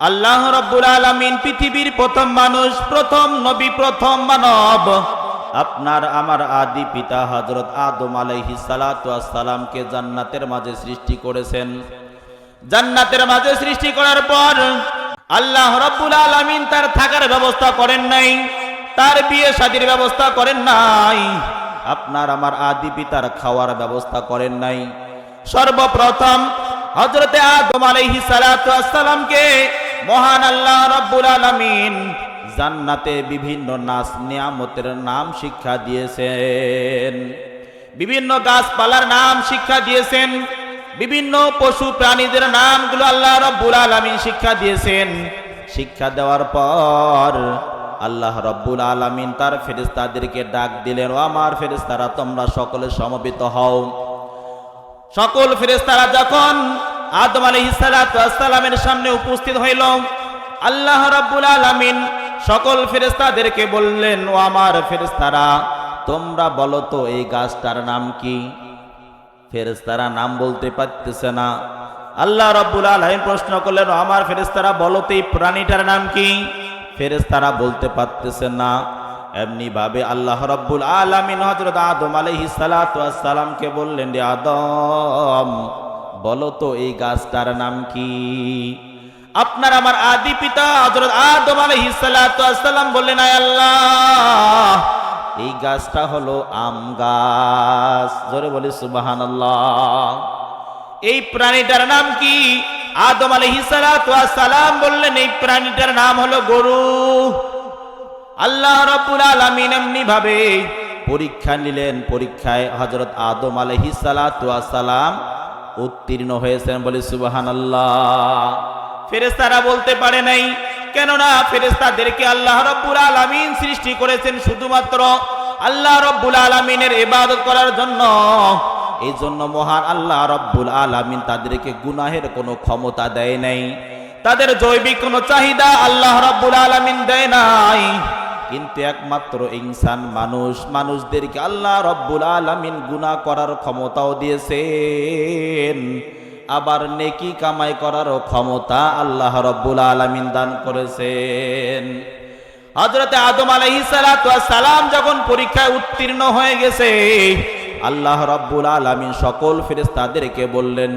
আল্লাহ রাব্বুল আলামিন পৃথিবীর প্রথম মানুষ, প্রথম নবী, প্রথম মানব, আপনার আমার আদি পিতা হযরত আদম আলাইহিস সালাতু ওয়াস সালামকে জান্নাতের মাঝে সৃষ্টি করেছেন। জান্নাতের মাঝে সৃষ্টি করার পর আল্লাহ রাব্বুল আলামিন তার থাকার ব্যবস্থা করেন নাই, তার বিয়ে শাদীর ব্যবস্থা করেন নাই, আপনার আমার আদি পিতার খাওয়ার ব্যবস্থা করেন নাই। সর্বপ্রথম হযরতে আদম আলাইহিস সালাতু ওয়াস সালামকে মহান আল্লাহ রাব্বুল আলামিন জান্নাতে বিভিন্ন নাজ নিয়ামতের নাম শিক্ষা দিয়েছেন, বিভিন্ন গাছপালার নাম শিক্ষা দিয়েছেন, বিভিন্ন পশু প্রাণীদের নামগুলো আল্লাহ রাব্বুল আলামিন শিক্ষা দিয়েছেন। শিক্ষা দেওয়ার পর আল্লাহ রাব্বুল আলামিন তার ফেরেশতাদেরকে ডাক দিলেন, ও আমার ফেরেশতারা, তোমরা সকলে সমবেত হও। সকল ফেরেশতারা যখন আদম আলাইহিস সালাতু ওয়াস সালামের সামনে উপস্থিত হইল, আল্লাহ রাব্বুল আলামিন সকল ফেরেশতাদেরকে বললেন, ও আমার ফেরেশতারা, তোমরা বলো তো এই গাছটার নাম কি? ফেরেশতারা নাম বলতে পারতেছে না। আল্লাহ রাব্বুল আলামিন প্রশ্ন করলেন, ও আমার ফেরেশতারা, বলো তো এই প্রাণীটার নাম কি? ফেরেশতারা বলতে পারতেছে না। এমনি ভাবে আল্লাহ রাব্বুল আলামিন হযরত আদম আলাইহিস সালাতু ওয়াস সালামকে বললেন, রে আদম, বলো তো এই গাছটার নাম কি? আপনার আমার আদি পিতা হযরত আদম আলাইহিস সালাতু ওয়াস সালাম বললেন, আয় আল্লাহ, এই গাছটা হলো আম গাছ। জোরে বলি সুবহানাল্লাহ। এই প্রাণীটার নাম কি? আদম আলাইহিস সালাতু ওয়াস সালাম বললেন, এই প্রাণীটার নাম হলো গরু। আল্লাহ রাব্বুল আলামিন এমনি ভাবে পরীক্ষা নিলেন। পরীক্ষায় হযরত আদম আলাইহিস সালাতু ওয়াস সালাম উত্তীর্ণ হয়েছেন। বলি সুবহানাল্লাহ। ফেরেশতারা বলতে পারে নাই, কেননা ফেরেশতাদেরকে আল্লাহ রাব্বুল আলামিন সৃষ্টি করেছেন শুধুমাত্র আল্লাহ রাব্বুল আলামিনের ইবাদত করার জন্য। এই জন্য মহান আল্লাহ রাব্বুল আলামিন তাদেরকে গুনাহের কোনো ক্ষমতা দেয় নাই, তাদের জৈবিক কোনো চাহিদা আল্লাহ রাব্বুল আলামিন দেয় নাই। কিন্তু একমাত্র ইনসান মানুষদেরকে আল্লাহ রাব্বুল আলামিন গুনাহ করার ক্ষমতাও দিয়েছেন, আবার নেকি কামাই করারও ক্ষমতা আল্লাহ রাব্বুল আলামিন দান করেছেন। হযরতে আদম আলাইহিস সালাতু ওয়াস সালাম যখন পরীক্ষায় উত্তীর্ণ হয়ে গেছে, আল্লাহ রাব্বুল আলামিন সকল ফেরেশতাদেরকে বললেন,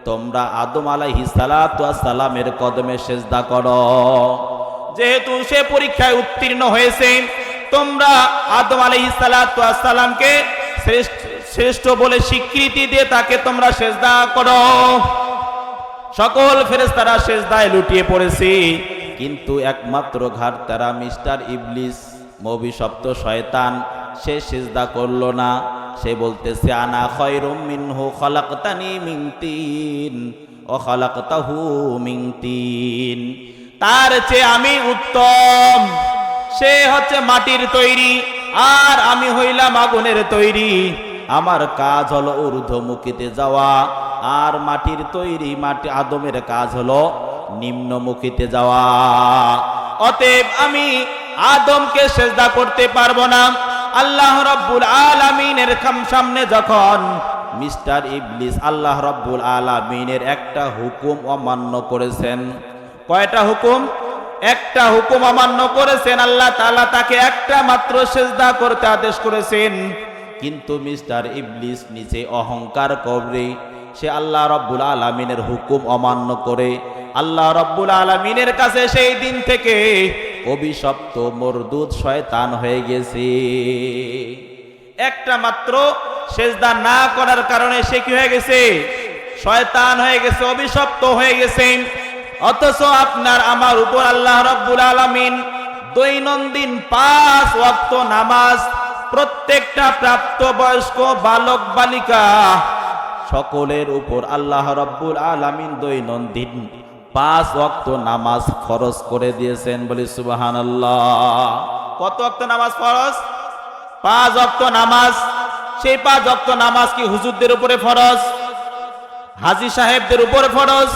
তোমরা আদম আলাইহিস সালাতু ওয়াস সালামের কদমে সিজদা করো। যেহেতু সে পরীক্ষায় উত্তীর্ণ হয়েছে, তোমরা আদম আলাইহিস সালাতু ওয়াস সালামকে শ্রেষ্ঠ বলে স্বীকৃতি দিয়ে তাকে তোমরা সিজদা করো। সকল ফেরেশতারা সিজদায় লুটিয়ে পড়েছে, কিন্তু একমাত্র ঘাড়তারা মিস্টার ইবলিস, অভিশপ্ত শয়তান, সে সিজদা করলো না। সে বলতেছে, আনা খায়রুম মিনহু খালাকতানি মিন তিন ও খালাকতাহু মিন তিন, তার চেয়ে আমি উত্তম। সে হচ্ছে মাটির তৈরি আর আমি হইলাম আগুনের তৈরি। আমার কাজ হলো ঊর্ধ্বমুখীতে যাওয়া, আর মাটির তৈরি আদমের কাজ হলো নিম্নমুখীতে যাওয়া। অতএব আমি আদমকে সিজদা করতে পারবো না। আল্লাহ রাব্বুল আলামিনের সামনে যখন মিস্টার ইবলিস আল্লাহ রাব্বুল আলামিনের একটা হুকুম অমান্য করেছেন। কয়টা হুকুম? একটা হুকুম অমান্য করেছেন। আল্লাহ তাআলা তাকে একটা মাত্র সিজদা করতে আদেশ করেছেন, কিন্তু মিস্টার ইবলিস নিজে অহংকার করে সে আল্লাহ রাব্বুল আলামিনের হুকুম অমান্য করে আল্লাহ রাব্বুল আলামিনের কাছে সেই দিন থেকে অভিশপ্ত মরদুদ শয়তান হয়ে গেছে। একটা মাত্র সিজদা না করার কারণে সে কি হয়ে গেছে? শয়তান হয়ে গেছে, অভিশপ্ত হয়ে গেছে। অথচ আপনার আমার উপর আল্লাহ রাব্বুল আলামিন দৈনন্দিন 5 ওয়াক্ত নামাজ প্রত্যেকটা প্রাপ্তবয়স্ক বালক বালিকা সকলের উপর আল্লাহ রাব্বুল আলামিন দৈনন্দিন 5 ওয়াক্ত নামাজ ফরজ করে দিয়েছেন। বলি সুবহানাল্লাহ। কত ওয়াক্ত নামাজ ফরজ? 5 ওয়াক্ত নামাজ। সেই 5 ওয়াক্ত নামাজ কি হুজুরদের উপরে ফরজ, হাজী সাহেবদের উপরে ফরজ?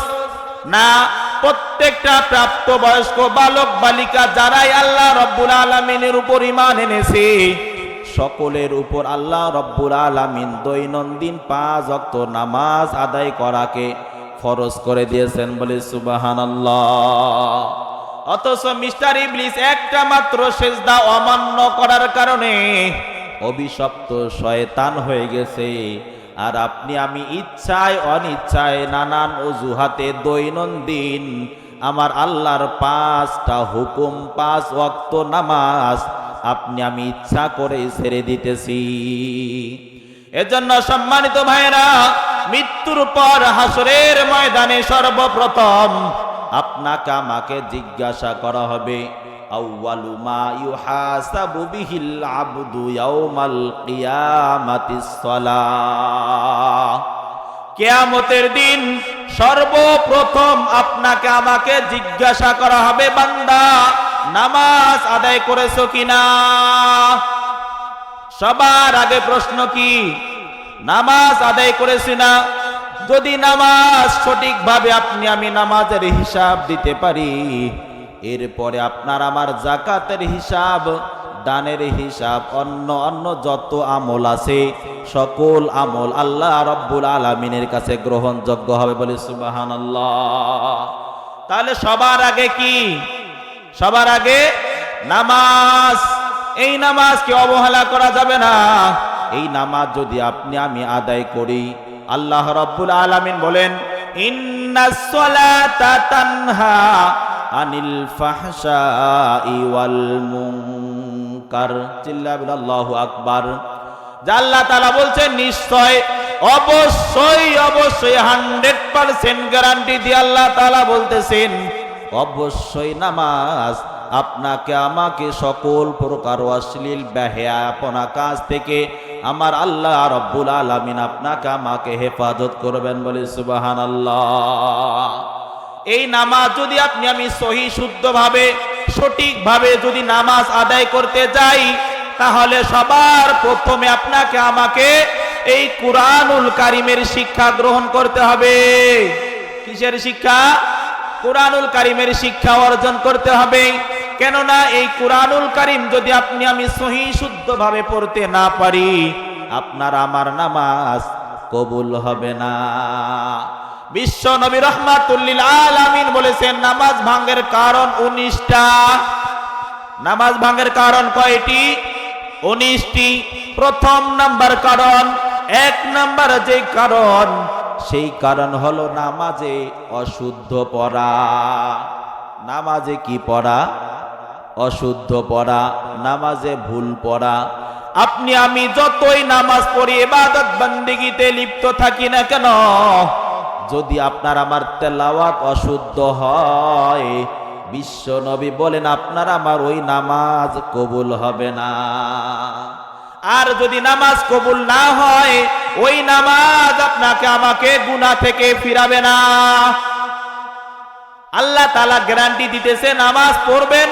না, প্রত্যেকটা প্রাপ্তবয়স্ক বালক বালিকা যারাই আল্লাহ রাব্বুল আলামিনের উপর ঈমান এনেছে সকলের উপর আল্লাহ রাব্বুল আলামিন দৈনন্দিন 5 ওয়াক্ত নামাজ আদায় করাকে ফরজ করে দিয়েছেন, বলে সুবহানাল্লাহ। অথচ মিস্টার ইবলিস একটা মাত্র সিজদা অমান্য করার কারণে অভিশপ্ত শয়তান হয়ে গেছে। আর আপনি আমি ইচ্ছায় অনিচ্ছায় নানান অজুহাতে দৈনন্দিন আমার আল্লাহর 5টা হুকুম, 5 ওয়াক্ত নামাজ আপনি আমি ইচ্ছা করে ছেড়ে দিতেছি। এজন্য সম্মানিত ভাইরা, মৃত্যুর পর হাসরের ময়দানে সর্বপ্রথম আপনাকে আমাকে জিজ্ঞাসা করা হবে, আউয়ালু মা ইউহাসাবু বিহিল আবদু ইয়াউমাল কিয়ামাতিস সালাহ। কিয়ামতের দিন সর্বপ্রথম আপনাকে আমাকে জিজ্ঞাসা করা হবে, বান্দা নামাজ আদায় করেছো কিনা। সবার আগে প্রশ্ন কি? নামাজ আদায় করেছি না? যদি নামাজ সঠিকভাবে আপনি আমি নামাজের হিসাব দিতে পারি, এরপরে আপনার আমার যাকাতের হিসাব, দানের হিসাব, অন্য যত আমল আছে সকল আমল আল্লাহ রাব্বুল আলামিনের কাছে গ্রহণযোগ্য হবে, বলে সুবহানাল্লাহ। তাহলে সবার আগে কি? সবার আগে নামাজ। এই নামাজকে অবহেলা করা যাবে না। এই নামাজ যদি আপনি আমি আদায় করি, আল্লাহ রাব্বুল আলামিন বলেন, ইন্নাস সালাতা তানহা আনিল ফাহশাই ওয়াল মুনকার। চিল্লায়া বলেন আল্লাহু আকবার। যে আল্লাহ তাআলা বলছেন, নিশ্চয় অবশ্যই 100% গ্যারান্টি দিয়ে আল্লাহ তাআলা বলতেছেন, অবশ্যই নামাজ আপনাকে আমাকে সকল প্রকার অশ্লীল বেহায়াপনা কাজ থেকে আমার আল্লাহ রাব্বুল আলামিন আপনাকে আমাকে হেফাজত করবেন, বলে সুবহানাল্লাহ। এই নামাজ যদি আপনি আমি সহি শুদ্ধভাবে সঠিকভাবে যদি নামাজ আদায় করতে যাই, তাহলে সবার প্রথমে আপনাকে আমাকে এই কুরআনুল কারীমের শিক্ষা গ্রহণ করতে হবে। কিসের শিক্ষা? কুরআনুল কারীমের শিক্ষা অর্জন করতে হবে। কেননা এই কুরআনুল কারীম যদি আপনি আমি সহি শুদ্ধভাবে পড়তে না পারি, আপনার আমার নামাজ কবুল হবে না। বিশ্ব নবী রাহমাতুল লিল আলামিন বলেছেন, নামাজ ভাঙের কারণ 19টা। নামাজ ভাঙের কারণ কয়টি? 19টি। প্রথম নাম্বার কারণ, 1 নাম্বার যে কারণ, সেই কারণ হলো নামাজে অশুদ্ধ পড়া। নামাজে কি পড়া? অশুদ্ধ পড়া, নামাজে ভুল পড়া। আপনি আমি যতই নামাজ পড়ি, ইবাদত বন্দেগীতে লিপ্ত থাকি না কেন, যদি আপনার আমার তেলাওয়াত অশুদ্ধ হয়, বিশ্ব নবী বলেন আপনার আমার ওই নামাজ কবুল হবে না। আর যদি নামাজ কবুল না হয়, ওই নামাজ আপনাকে আমাকে গুনাহ থেকে ফিরাবে না। আল্লাহ তাআলা গ্যারান্টি দিতেছে, নামাজ পড়বেন,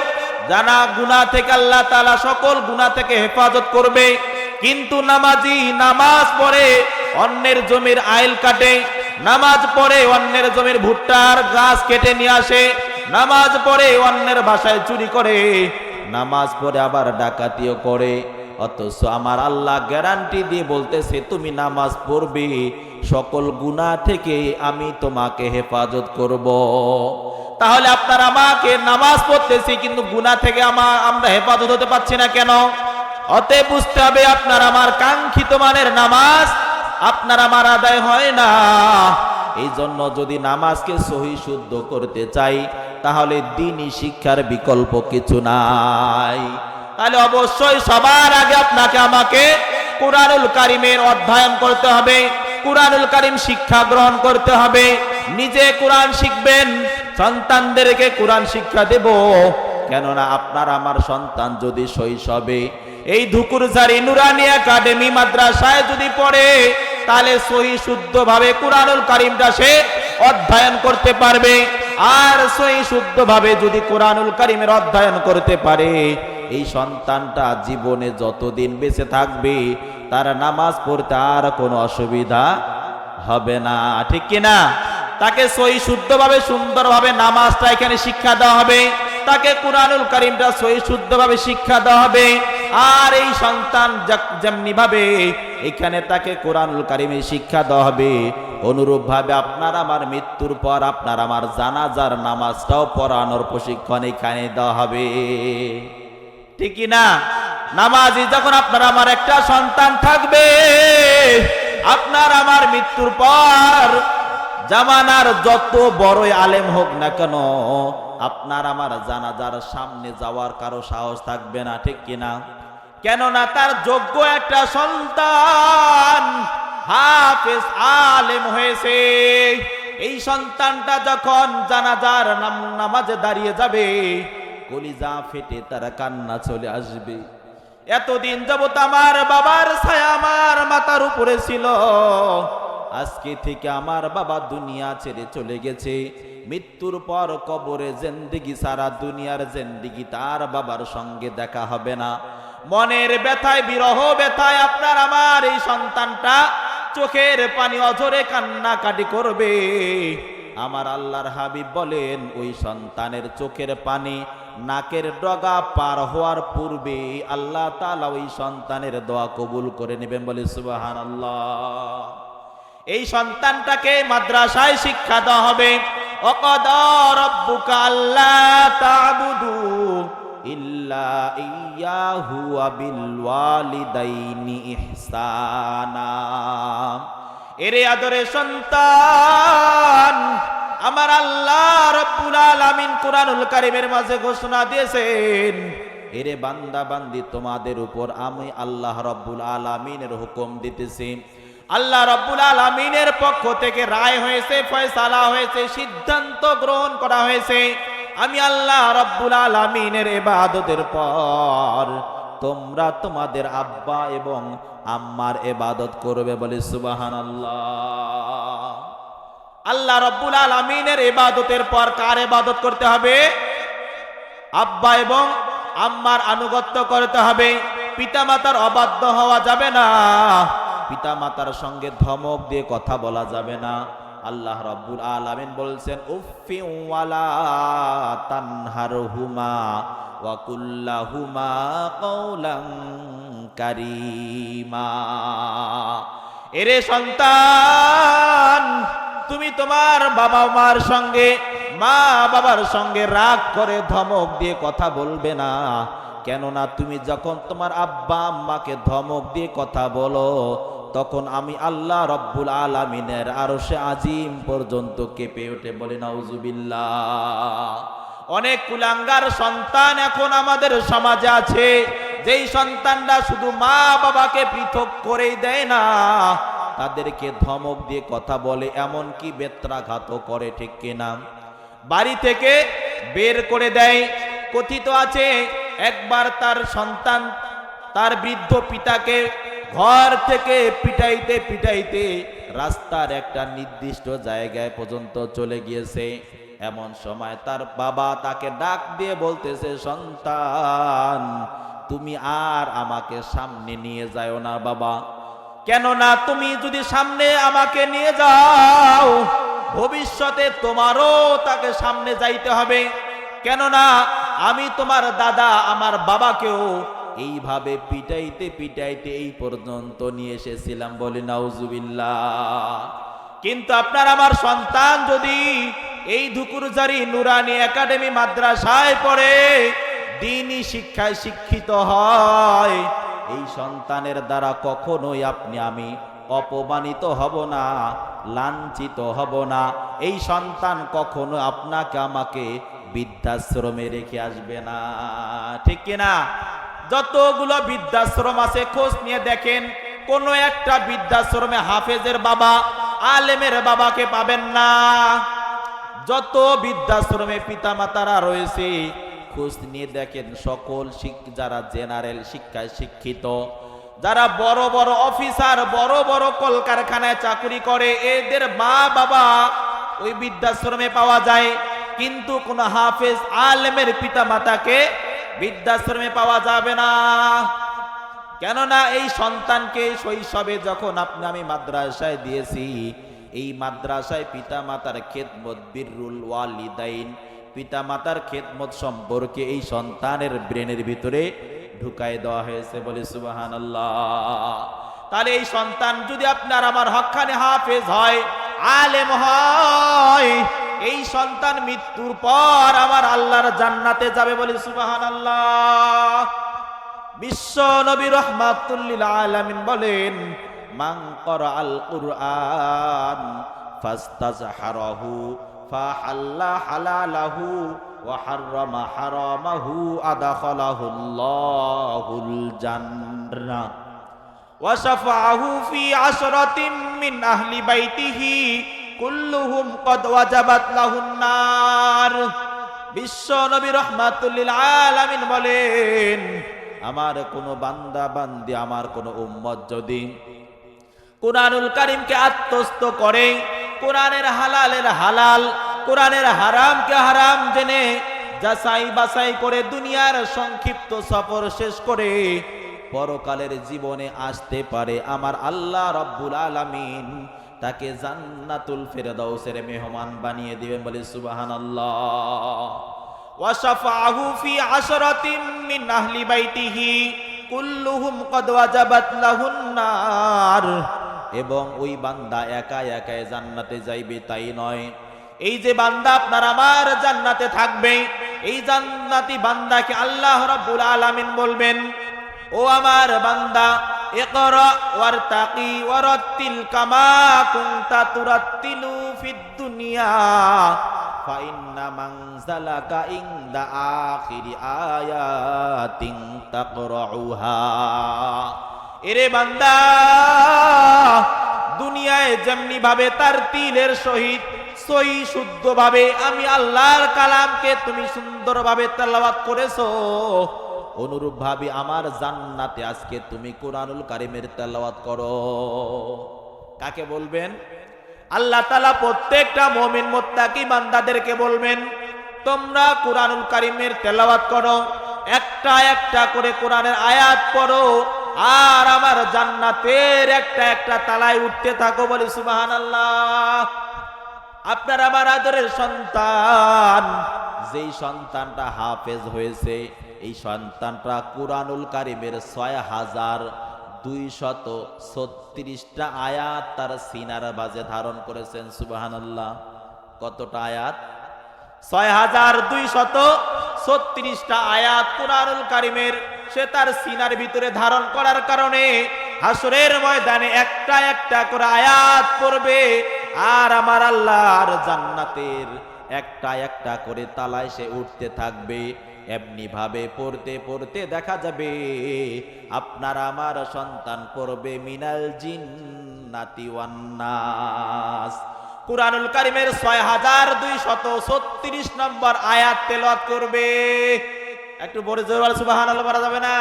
জানা গুনাহ থেকে আল্লাহ তাআলা সকল গুনাহ থেকে হেফাজত করবে। কিন্তু নামাজি নামাজ পড়ে অন্যের জমির আইল কাটে, নামাজ পড়ে অন্যের জমির ভুট্টার গাছ কেটে নিয়ে আসে, নামাজ পড়ে অন্যের বাসায় চুরি করে, নামাজ পড়ে আবার ডাকাতিও করে। অথচ আমার আল্লাহ গ্যারান্টি দিয়ে বলতেছে, তুমি নামাজ পড়বে, সকল গুনাহ থেকে আমি তোমাকে হেফাজত করব। তাহলে আপনার আমাকে নামাজ পড়তেছি, কিন্তু গুনাহ থেকে আমরা হেফাজত হতে পারছি না কেন? অতএব বুঝতে হবে, আপনার আমার কাঙ্ক্ষিত মানের নামাজ আপনার আমার আদায় হয় না। এই জন্য যদি নামাজকে সহি শুদ্ধ করতে চাই, তাহলে দ্বীনি শিক্ষার বিকল্প কিছু নাই। তাহলে অবশ্যই সবার আগে আপনাকে আমাকে কুরআনুল কারীমের অধ্যয়ন করতে হবে, কুরআনুল কারীম শিক্ষা গ্রহণ করতে হবে। নিজে কোরআন শিখবেন, সন্তানদেরকে কোরআন শিক্ষা দেব। কেননা আপনার আমার সন্তান যদি শৈশবে এই ধুকুরঝাড়ি নুরানি একাডেমি মাদ্রাসায় যদি পড়ে, তাহলে সহি শুদ্ধভাবে কুরআনুল কারীমটা সে অধ্যয়ন করতে পারবে। আর সহি শুদ্ধভাবে যদি কুরআনুল কারীমের অধ্যয়ন করতে পারে, এই সন্তানটা জীবনে যতদিন বেঁচে থাকবে তার নামাজ পড়তে আর কোনো অসুবিধা হবে না। ঠিক কিনা? তাকে সহি শুদ্ধভাবে সুন্দরভাবে নামাজটা এখানে শিক্ষা দেওয়া হবে, তাকে কুরআনুল কারীমটা সহি শুদ্ধভাবে শিক্ষা দেওয়া হবে। আর এই সন্তান যেমনি ভাবে এখানে তাকে কোরআনুল কারিমে শিক্ষা দেওয়া হবে। অনুরূপভাবে আপনার আমার মৃত্যুর পর আপনার আমার জানাজার নামাজটাও পড়ানোর প্রশিক্ষণ এখানে দেওয়া হবে, ঠিক না? নামাজি যখন আপনার আমার একটা সন্তান থাকবে, আপনার আমার মৃত্যুর পর জামানার যত বড়ই আলেম হোক না কেন, আপনার আমার জানাজার সামনে যাওয়ার কারো সাহস থাকবে না, ঠিক কিনা? কেননা তার যোগ্য একটা সন্তান হাফেজ আলেম হয়েছে। এই সন্তানটা যখন জানাজার নামাজে দাঁড়িয়ে যাবে, কলিজা ফেটে তার কান্না চলে আসবে। এতদিন যাবত আমার বাবার ছায়া আমার মাথার উপরে ছিল, আজকে থেকে আমার বাবা দুনিয়া ছেড়ে চলে গেছে। মৃত্যুর পর কবরে জিন্দেগি সারা দুনিয়ার জিন্দেগি তার বাবার সঙ্গে দেখা হবে না। মনের ব্যথায় বিরহ ব্যথায় আপনার আমার এই সন্তানটা চোখের পানি অঝরে কান্নাকাটি করবে। আমার আল্লাহর হাবিব বলেন, ওই সন্তানের চোখের পানি নাকের ডগা পার হওয়ার পূর্বে আল্লাহ তাআলা ওই সন্তানের দোয়া কবুল করে নেবেন, বলে সুবহানাল্লাহ। এই সন্তানটাকে মাদ্রাসায় শিক্ষা দেওয়া হবে। ওয়াকাদা রাব্বুকা আল্লা তা'বুদু ইল্লা ইয়্যাহু ওয়া বিল ওয়ালিদাইনি ইহসানা। এরে আদরের সন্তান, আমার আল্লাহ রাব্বুল আলামিন কুরআনুল কারীমের মাঝে ঘোষণা দিয়েছেন, এরে বান্দা বান্দি তোমাদের উপর আমি আল্লাহ রাব্বুল আলামিনের হুকুম দিতেছি। আল্লাহ রাব্বুল আলামিনের পক্ষ থেকে রায় হয়েছে, ফয়সালা হয়েছে, সিদ্ধান্ত গ্রহণ করা হয়েছে, আমি আল্লাহ রাব্বুল আলামিনের ইবাদতের পর তোমরা তোমাদের আব্বা এবং আম্মার ইবাদত করবে, বলে সুবহানাল্লাহ। আল্লাহ রাব্বুল আলামিনের ইবাদতের পর কার ইবাদত করতে হবে? আব্বা এবং আম্মার আনুগত্য করতে হবে। পিতামাতার অবাধ্য হওয়া যাবে না, পিতামাতার সঙ্গে ধমক দিয়ে কথা বলা যাবে না। আল্লাহ রাব্বুল আলামিন বলছেন, উফফি ওয়ালা তানহারহুমা ওয়া কুল্লাহুমা কাওলান কারীমা। এরে সন্তান, তুমি তোমার বাবা মার সঙ্গে, মা বাবার সঙ্গে রাগ করে ধমক দিয়ে কথা বলবে না। কেননা তুমি যখন তোমার আব্বা আম্মাকে ধমক দিয়ে কথা বলো, তখন আমি আল্লাহ রাব্বুল আলামিনের আরশে আজিম পর্যন্ত কেঁপে ওঠে, বলে নাউজুবিল্লাহ। অনেক কুলাঙ্গার সন্তান এখন আমাদের সমাজে আছে, যেই সন্তানরা শুধু মা বাবাকে পৃথক করেই দেয় না, তাদেরকে ধমক দিয়ে কথা বলে, এমনকি বেত্রাঘাত করে, ঠিক কিনা? বাড়ি থেকে বের করে দেয়। কথিত আছে, একবার তার সন্তান তার বৃদ্ধ পিতাকে ঘর থেকে পিটাইতে পিটাইতে রাস্তার একটা নির্দিষ্ট জায়গায় পর্যন্ত চলে গিয়েছে। এমন সময় তার বাবা তাকে ডাক দিয়ে বলতেছে, সন্তান, তুমি আর আমাকে সামনে নিয়ে যাও না বাবা। কেননা তুমি যদি সামনে আমাকে নিয়ে যাও, ভবিষ্যতে তোমারও তাকে সামনে যাইতে হবে। কেননা আমি তোমার দাদা আমার বাবাকেও এইভাবে পিটাইতে পিটাইতে এই পর্যন্ত নিয়ে এসেছিলাম, বলি নাউজুবিল্লাহ। কিন্তু আপনার আমার সন্তান যদি এই ধুকুরজারি নুরানি একাডেমি মাদ্রাসায় পড়ে দ্বীনি শিক্ষায় শিক্ষিত হয়, এই সন্তানের দ্বারা কখনোই আপনি আমি অপমানিত হব না, লাঞ্ছিত হব না। এই সন্তান কখনো আপনাকে আমাকে বৃদ্ধাশ্রমে রেখে আসবে না, ঠিক কিনা? যতগুলো বৃদ্ধাশ্রম আছে খোঁজ নিয়ে দেখেন, কোন একটা বৃদ্ধাশ্রমে হাফেজের বাবা, আলেমের বাবাকে পাবেন না। যত বৃদ্ধাশ্রমে পিতামাতারা রয়েছে খোঁজ নিয়ে দেখেন, সকল যারা জেনারেল শিক্ষায় শিক্ষিত, যারা বড় বড় অফিসার, বড় বড় কলকারখানায় চাকরি করে, এদের মা বাবা ওই বৃদ্ধাশ্রমে পাওয়া যায়। কিন্তু কোন হাফেজ আলেমের পিতামাতাকে বৃদ্ধাশ্রমে পাওয়া যাবে না। কেননা এই সন্তানকে শৈশবে যখন আমি মাদ্রাসায় দিয়েছি, এই মাদ্রাসায় পিতামাতার খেদমত, বিররুল ওয়ালিদাইন, পিতামাতার খেদমত সম্পর্কে এই সন্তানের ব্রেনের ভিতরে ঢুকাই দেওয়া হয়েছে, বলে সুবহানাল্লাহ। তাহলে এই সন্তান যদি আপনার আমার হক্কানি হাফেজ হয়, আলেম হয়, এই সন্তান মৃত্যুর পর আমার আল্লাহর জান্নাতে যাবে, বলি সুবহানাল্লাহ। বিশ্ব নবী রাহমাতুল লিল আলামিন বলেন, মান ক্বরাআল কুরআন ফাস্তাজহারাহু ফাহাল্লা হালালাহু ওয়া হাররামা হারামাহু আদখালাহুল্লাহুল জান্নাহ ওয়া শাফাআহু ফি আশরাতিন মিন আহলি বাইতিহি কুল্লুহুম ক্বাদ ওয়াজাবাত লাহুন নার। বিশ্ব নবী রাহমাতুল লিল আলামিন বলেন, আমার কোন বান্দা বান্দি, আমার কোন উম্মত যদি কুরআনুল কারীমকে আত্মস্থ করে, কোরআনের হালালের হালাল, কোরআনের হারামকে হারাম জেনে যাচাই বাছাই করে দুনিয়ার সংক্ষিপ্ত সফর শেষ করে পরকালের জীবনে আসতে পারে, আমার আল্লাহ রাব্বুল আলামিন তাকে জান্নাতুল ফিরদাউসের মেহমান বানিয়ে দিবেন, বলে সুবহানাল্লাহ। ওয়া শাফাআহু ফি আশরাতিন মিন আহলি বাইতিহি কুল্লুহুম ক্বাদ ওয়াজাবাত লাহুন নার। এবং ওই বান্দা একা একা জান্নাতে যাইবে তাই নয়, এই যে বান্দা আপনার আমার জান্নাতে থাকবে, এই জান্নাতি বান্দাকে আল্লাহ রাব্বুল আলামিন বলবেন, ও আমার বান্দা, ইকরা ওয়ারতাকি ওয়ারাত্তিল কামা কুনতা তুরাত্তিলু ফিদ দুনিয়া ফা ইন্না মানজালাকা ইনদা আখিরি আয়াতিন তাকরাউহা। এরে বান্দা, দুনিয়ায় যেমনি ভাবে তার তিলের সহিত সহি শুদ্ধ ভাবে আমি আল্লাহর কালামকে তুমি সুন্দরভাবে তেলাওয়াত করেছো, অনুরূপ ভাবে আমার জান্নাতে আজকে তুমি কুরআনুল কারীমের তেলাওয়াত করো। কাকে বলবেন? আল্লাহ তাআলা প্রত্যেকটা মুমিন মুত্তাকি বান্দাদেরকে বলবেন, তোমরা কুরআনুল কারীমের তেলাওয়াত করো, একটা একটা করে কোরআনের আয়াত পড়ো, আর আমার জান্নাতের একটা একটা তালায় উঠতে থাকো, বলি সুবহানাল্লাহ। আপনার আমার আদরের সন্তান, যেই সন্তানটা হাফেজ হয়েছে, এই সন্তানটা কুরআনুল কারীমের ৬,২৩৬টা আয়াত তার সিনার বাজে ধারণ করেছেন, সুবহানাল্লাহ। কতটা আয়াত? ৬,২৩৬টা আয়াত কুরআনুল কারীমের সে তার সিনার ভিতরে ধারণ করার কারণে হাসরের ময়দানে একটা একটা করে আয়াত পড়বে, আর আমার আল্লাহর জান্নাতের একটা একটা করে তালায় সে উঠতে থাকবে। এমনি ভাবে পড়তে পড়তে দেখা যাবে আপনার আমার সন্তান পড়বে মিনাল জিন্নাতি ওয়ান নাস। কুরআনুল কারীমের ৬,২৩৬ নম্বর আয়াত তেলাওয়াত করবে। একটু বড় জোরে বলে সুবহানাল্লাহ বলা যাবে না?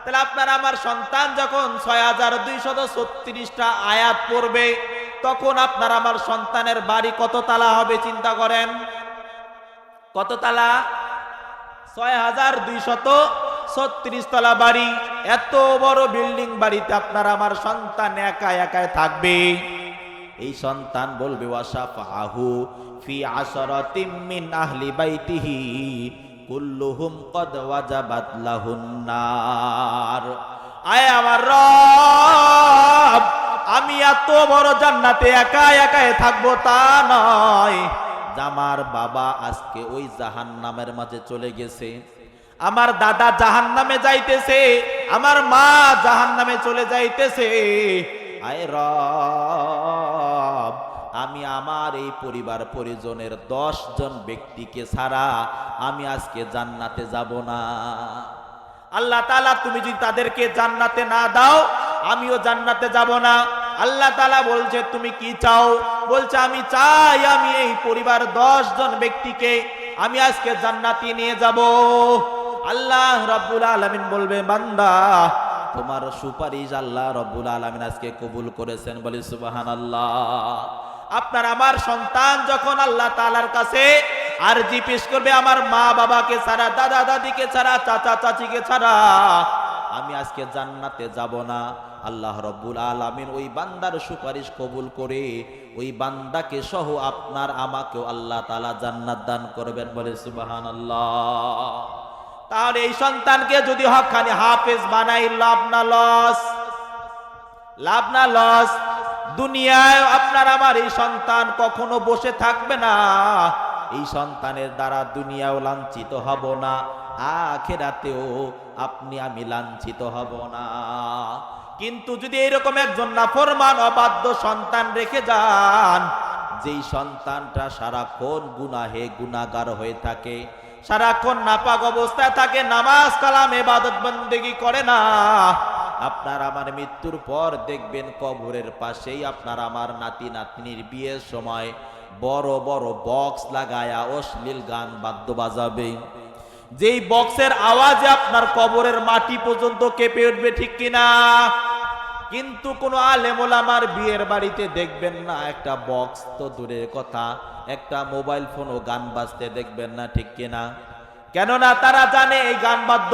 তাহলে আপনার আমার সন্তান যখন ৬,২৩৬টা আয়াত পড়বে, তখন আপনার আমার সন্তানের বাড়ি কত তালা হবে চিন্তা করেন। কত তালা? ৬,২৩৬ তলা বাড়ি। এত বড় বিল্ডিং বাড়িতে আপনার আমার সন্তান একা একা থাকবে। এই সন্তান বলবে, ওয়াশাফাহু ফি আশরাতিম মিন আহলি বাইতিহি কুল্লুহুম ক্বাদ ওয়াজাবাত লাহুন নার। আয় আমার রব, আমি এত বড় জান্নাতে একা একা থাকবো তা নয়, আমার বাবা আজকে ওই জাহান্নামের মাঝে চলে গেছে, আমার দাদা জাহান্নামে যাইতেছে, আমার মা জাহান্নামে চলে যাইতেছে। আয় রব, আমি আমার এই পরিবার পরিজনের 10 জন ব্যক্তিকে ছাড়া আমি আজকে জান্নাতে যাব না। আল্লাহ তাআলা তুমি যদি তাদেরকে জান্নাতে না দাও, আমিও জান্নাতে যাব না। আল্লাহ তাআলা বলছে তুমি কি চাও? বলছে আমি চাই আমি এই পরিবার 10 জন ব্যক্তিকে আমি আজকে জান্নাতে নিয়ে যাব। আল্লাহ রাব্বুল আলামিন বলবে, বান্দা তোমার সুপারিশ আল্লাহ রাব্বুল আলামিন আজকে কবুল করেছেন, বলি সুবহানাল্লাহ। আপনার আমার সন্তান যখন আল্লাহ তাআলার কাছে আরজি পেশ করবে, আমার মা বাবাকে ছাড়া, দাদা দাদিকে ছাড়া, চাচা চাচিকে ছাড়া আমি আজকে জান্নাতে যাব না, আল্লাহ রাব্বুল আলামিন ওই বান্দার সুপারিশ কবুল করে ওই বান্দাকে সহ আপনার আমাকেও আল্লাহ তাআলা জান্নাত দান করবেন, বলে সুবহানাল্লাহ। তাহলে এই সন্তানকে যদি হক্কানি হাফেজ বানাই লাভ না লস? লাভ না লস? দুনিয়ায় আপনার আমার এই সন্তান কখনো বসে থাকবে না, এই সন্তানের দ্বারা দুনিয়াও লাঞ্ছিত হব না, আখিরাতেও আপনি আমি লাঞ্ছিত হব না। কিন্তু যদি এরকম একজন নাফরমান অবাধ্য সন্তান রেখে যান, যেই সন্তানটা সারাক্ষণ গুনাহে গুনাহগার হয়ে থাকে, সারাক্ষণ নাপাক অবস্থায় থাকে, নামাজ কালাম ইবাদত বন্দেগী করে না, আপনার আমার মৃত্যুর পর দেখবেন কবরের পাশেই আপনার আমার নাতি নাতনির বিয়ের সময় বড় বড় বক্স লাগায়া অশ্লীল গান বাদ্য বাজাবে, যেই বক্সের আওয়াজে আপনার কবরের মাটি পর্যন্ত কেঁপে উঠবে, ঠিক কিনা? কিন্তু কোন আলেম ওলামার বিয়ের বাড়িতে দেখবেন না একটা বক্স তো দূরের কথা, একটা মোবাইল ফোনও গান বাজতে দেখবেন না, ঠিক কিনা? কেননা তারা জানে এই গান বাদ্য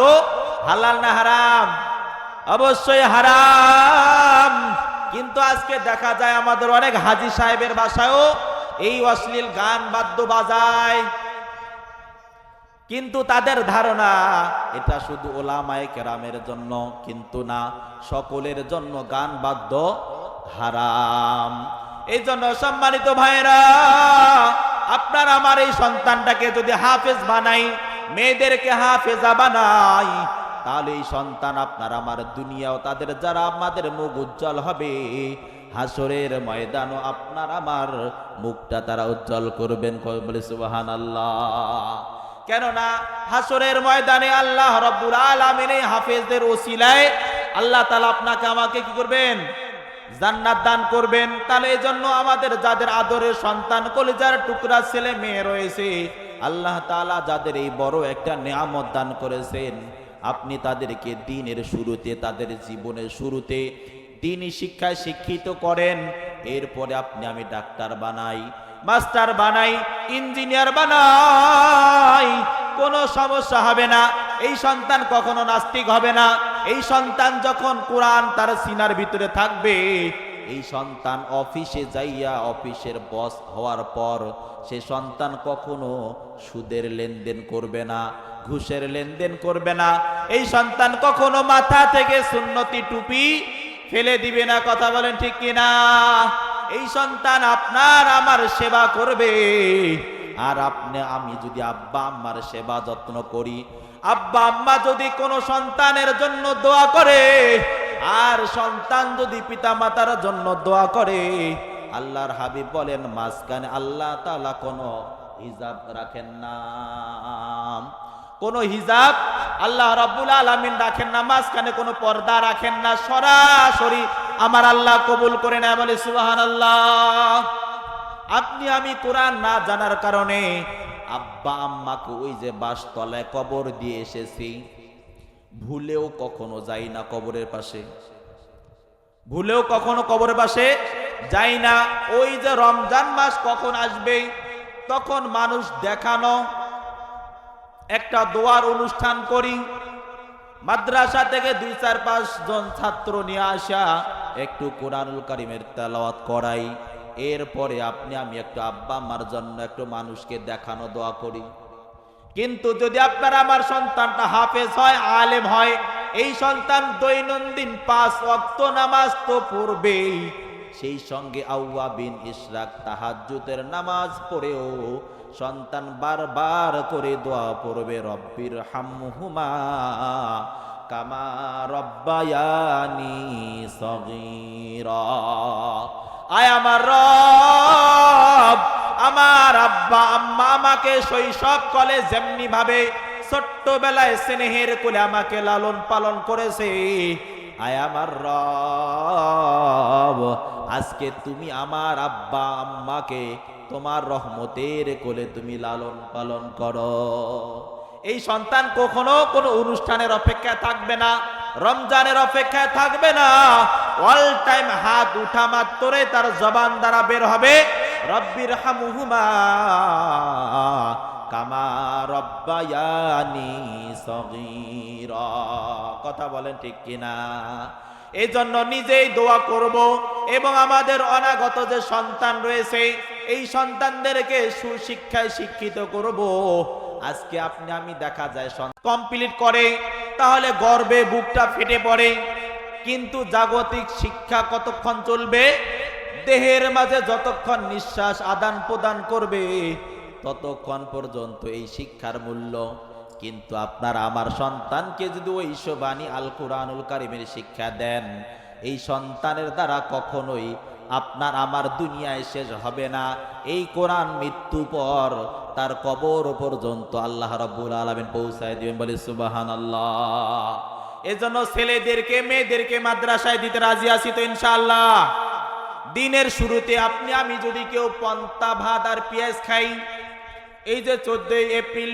হালাল না হারাম? অবশ্যই হারাম। কিন্তু আজকে দেখা যায় আমাদের অনেক হাজী সাহেবের বাসায়ও এই অশ্লীল গান বাদ্য বাজায়, কিন্তু তাদের ধারণা এটা শুধু ওলামায়ে কেরামের জন্য, কিন্তু না, সকলের জন্য গান বাদ্য হারাম। এই জন্য সম্মানিত ভাইরা, আপনার আমার এই সন্তানটাকে যদি হাফেজ বানাই, মেয়েদেরকে হাফেজা বানাই, তাহলে এই সন্তান আপনার আমার দুনিয়াও তাদের যারা আমাদের মুখ উজ্জ্বল হবে, হাসরের ময়দানও আপনার আমার মুখটা তারা উজ্জ্বল করবেন। বলে সুবহানাল্লাহ। কেননা হাসরের ময়দানে আল্লাহ রাব্বুল আলামিন এই হাফেজদের ওসিলায় আল্লাহ তাআলা আপনাকে আমাকে কি করবেন? জান্নাত দান করবেন। তাহলে এই জন্য আমাদের যাদের আদরের সন্তান, কলিজার টুকরা ছেলে মেয়ে রয়েছে, আল্লাহ তাআলা যাদের এই বড় একটা নিয়ামত দান করেছেন, আপনি তাদেরকে দ্বীনের শুরুতে, তাদের জীবনের শুরুতে দ্বীনি শিক্ষায় শিক্ষিত করেন। এরপরে আপনি আমি ডাক্তার বানাই, মাস্টার বানাই, ইঞ্জিনিয়ার বানাই, কোনো সমস্যা হবে না। এই সন্তান কখনো নাস্তিক হবে না। এই সন্তান যখন কোরআন তার সিনার ভিতরে থাকবে, এই সন্তান অফিসে যাইয়া অফিসের বস হওয়ার পর সে সন্তান কখনো সুদের লেনদেন করবে না, ঘুষের লেনদেন করবে না। এই সন্তান কখনো মাথা থেকে সুন্নতি টুপি ফেলে দিবে না। কথা বলেন ঠিক কিনা? এই সন্তান আপনার আমার সেবা করবে। আর আপনি আমি যদি আব্বা আম্মার সেবা যত্ন করি, আব্বা আম্মা যদি কোনো সন্তানের জন্য দোয়া করে, আর সন্তান যদি পিতা মাতার জন্য দোয়া করে, আল্লাহর হাবিব বলেন মাঝখানে আল্লাহ তাআলা কোনো হিজাব রাখেন না, কোনো হিজাব আল্লাহ রাব্বুল আলামিন রাখেন না, মাঝখানে কোনো পর্দা রাখেন না, সরাসরি আমার আল্লাহ কবুল করে নেয়। বলে সুবহানাল্লাহ। আপনি আমি কোরআন না জানার কারণে আব্বা আম্মাকে ওই যে বাসতলায় কবর দিয়ে এসেছি, ভুলেও কখনো যাই না কবরের পাশে, ভুলেও কখনো কবরের পাশে যাই না। ওই যে রমজান মাস কখন আসবে, তখন মানুষ দেখানো একটা দোয়ার অনুষ্ঠান করি, মাদ্রাসা থেকে 2-4-5 জন ছাত্র নিয়ে আসা একটু কোরআনুল কারীমের তেলাওয়াত করাই, এরপরে আপনি আমি একটু আব্বা আম্মার জন্য একটু মানুষকে দেখানো দোয়া করি। কিন্তু যদি আপনার আমার সন্তানটা হাফেজ হয়, আলেম হয়, এই সন্তান দৈনন্দিন 5 ওয়াক্ত নামাজ তো পড়বেই, সেই সঙ্গে আওয়াবিন ইশরাক তাহাজ্জুদের নামাজ পড়েও সন্তান বারবার করে দোয়া পড়বে, রব্বির হামহুমা কামা রব্বায়ানি সগীরা। আয় আমার রব, আমার আব্বা আম্মা আমাকে শৈশব কালে যেমনি ভাবে ছোট্টবেলায় স্নেহের কোলে আমাকে লালন পালন করেছে, আয় আমার রব, আজকে তুমি আমার আব্বা আম্মাকে তোমার রহমতের কোলে তুমি লালন পালন করো। এই সন্তান কখনো কোনো অনুষ্ঠানের অপেক্ষায় থাকবে না, রমজানের অপেক্ষায় থাকবে না। অল টাইম হাত উঠা মাত্রে তার জবান দ্বারা বের হবে রব্বির হামহুমা কামা রব্বায়ানি সগীরা। কথা বলেন ঠিক কিনা? এই জন্য নিজেই দোয়া করব এবং আমাদের অনাগত যে সন্তান রয়েছে এই সন্তানদেরকে সুশিক্ষায় শিক্ষিত করব। আজকে আপনি আমি দেখা যায় কমপ্লিট করে, তাহলে গর্বে বুকটা ফেটে পড়ে, কিন্তু জাগতিক শিক্ষা কতক্ষণ চলবে? দেহের মাঝে যতক্ষণ নিঃশ্বাস আদান প্রদান করবে ততক্ষণ পর্যন্ত এই শিক্ষার মূল্য। কিন্তু আপনার আমার সন্তানকে যদি ঐশবাণী আল কুরআনুল কারীমের শিক্ষা দেন, এই সন্তানের দ্বারা কখনোই আপনার আমার দুনিয়ায় শেষ হবে না। এই কোরআন মৃত্যু পর তার কবর পর্যন্ত আল্লাহ রাব্বুল আলামিন পৌঁছায় দিবেন, বলে সুবহানাল্লাহ। এজন্য ছেলেদেরকে মেয়েদেরকে মাদ্রাসায় দিতে রাজি আছি তো ইনশাআল্লাহ। দিনের শুরুতে আপনি আমি যদি কেউ পন্তা ভাত আর পেঁয়াজ খাই, এই যে 14 এপ্রিল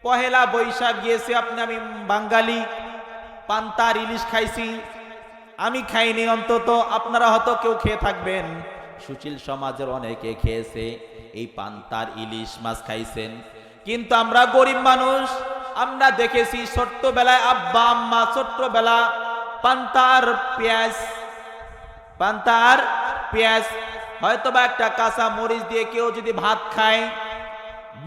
পহেলা বৈশাখ গিয়েছে, আপনি আমি বাঙালি পান্তার ইলিশ খাইছি, আমি খাইনি, অন্তত আপনারা হয়তো কেউ খেয়ে থাকবেন, সুশীল সমাজের অনেকে খেয়েছে, এই পান্তার ইলিশ মাছ খাইছেন। কিন্তু আমরা গরিব মানুষ, আমরা দেখেছি ছোট্টবেলায় আব্বা আম্মা ছোট্টবেলা পান্তার পেঁয়াজ হয়তোবা একটা কাঁচা মরিচ দিয়ে কেউ যদি ভাত খায়,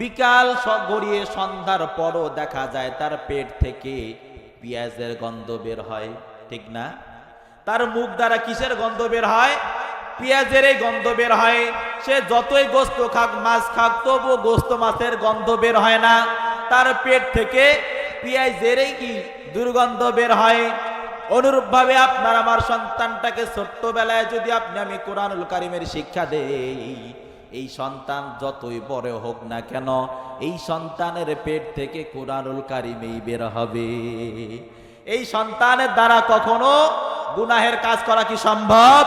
বিকাল গড়িয়ে সন্ধ্যার পরও দেখা যায় তার পেট থেকে পেঁয়াজের গন্ধ বের হয়, ঠিক না? তার মুখ দ্বারা কিসের গন্ধ বের হয়? পেঁয়াজের এই গন্ধ বের হয়। সে যতই গোস্ত খাক মাছ খাক তবুও গোস্ত মাছের গন্ধ বের হয় না, তার পেট থেকে পেঁয়াজের কি দুর্গন্ধ বের হয়। অনুরূপ ভাবে আপনার আমার সন্তানটাকে ছোট্টবেলায় যদি আপনি আমি কোরআনুল কারীমের শিক্ষা দেই, এই সন্তান যতই বড় হোক না কেন এই সন্তানের পেট থেকে কোরআনুল কারীমই বের হবে। এই সন্তানের দ্বারা কখনো গুনাহের কাজ করা কি সম্ভব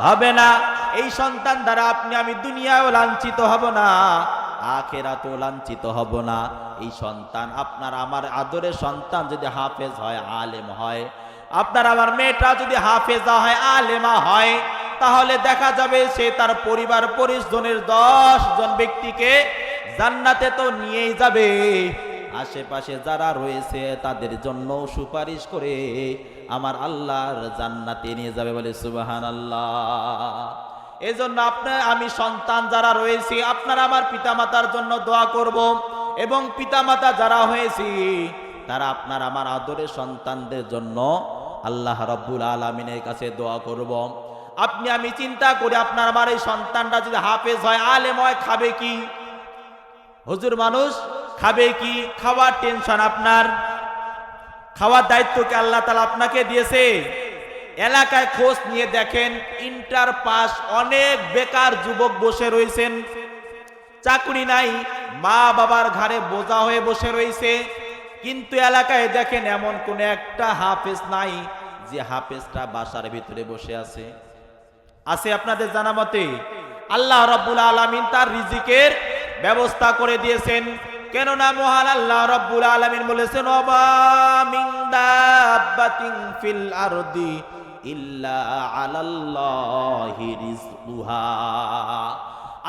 হবে না। এই সন্তান দ্বারা আপনি আমি দুনিয়াও লাঞ্ছিত হব না, আখিরাতেও লাঞ্ছিত হব না। এই সন্তান আপনার আমার আদরের সন্তান যদি হাফেজ হয়, আলেম হয়, আপনার আমার মেয়েটা যদি হাফেজা হয়, আলেমা হয়, তাহলে দেখা যাবে সে তার পরিবার পরিজনের 10 জন ব্যক্তিকে জান্নাতে তো নিয়েই যাবে, আশেপাশে যারা রয়েছে তাদের জন্য সুপারিশ করে আমার আল্লাহর জান্নাতে নিয়ে যাবে, বলে সুবহানাল্লাহ। এজন্য আপনার আমি সন্তান যারা রয়েছে আপনার আমার পিতামাতার জন্য দোয়া করব, এবং পিতামাতা যারা হয়েছে তারা আপনার আমার আদরের সন্তানদের জন্য আল্লাহ রাব্বুল আলামিনের কাছে দোয়া করব। আপনি আমি চিন্তা করি আপনার আমার এই সন্তানটা যদি হাফেজ হয়, আলেম হয়, খাবে কি? হুজুর মানুষ খাবে কি? খাওয়ার টেনশন আপনার, খাওয়ার দায়িত্ব কি আল্লাহ তাআলা আপনাকে দিয়েছে? এলাকায় খোঁজ নিয়ে দেখেন, ইন্টার পাস অনেক বেকার যুবক বসে রয়েছেন, চাকরি নাই, মা বাবার ঘাড়ে বোঝা হয়ে বসে রয়েছে। কিন্তু এলাকায় দেখেন এমন কোন একটা হাফেজ নাই যে হাফেজটা বাসার ভিতরে বসে আছে। আছে আপনাদের জানা মতে? আল্লাহ রাব্বুল আলামিন তার রিজিকের ব্যবস্থা করে দিয়েছেন। কেননা মহান আল্লাহ রাব্বুল আলামিন বলেছেন, ওয়া মিন দাব্বাতিন ফিল আরদি ইল্লা আলাল্লাহি রিজকুহা।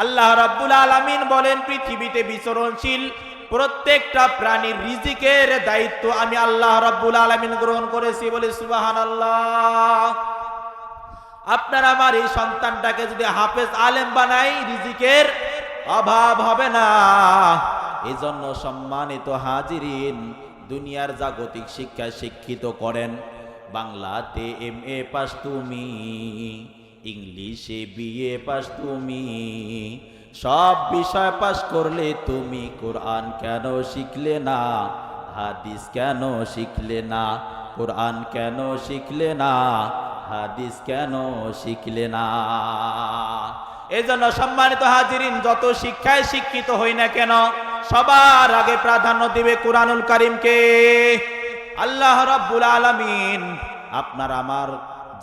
আল্লাহ রাব্বুল আলামিন বলেন, পৃথিবীতে বিচরণশীল প্রত্যেকটা প্রাণীর রিজিকের দায়িত্ব আমি আল্লাহ রাব্বুল আলামিন গ্রহণ করেছি, বলে সুবহানাল্লাহ। আপনার আমার এই সন্তানটাকে যদি হাফেজ আলেম বানাই, রিজিকের অভাব হবে না। এজন্য সম্মানিত হাজিরিন, দুনিয়ার জাগতিক শিক্ষায় শিক্ষিত করেন। বাংলাতে MA পাস তুমি, ইংলিশে BA পাস তুমি, সব বিষয় পাস করলে তুমি কোরআন কেন শিখলে না? হাদিস কেন শিখলে না? কোরআন কেন শিখলে না? হাদিস কেন শিখলে না? এজন্য সম্মানিত হাজিরিন, যত শিক্ষায় শিক্ষিত হই না কেন সবার আগে প্রাধান্য দিবে কোরআনুল কারীমকে। আল্লাহ রাব্বুল আলামিন আপনার আমার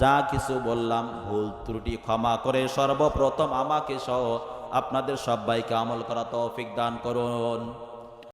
যা কিছু বললাম ভুল ত্রুটি ক্ষমা করে সর্বপ্রথম আমাকে সহ আপনাদের সবাইকে আমল করা তৌফিক দান করুন।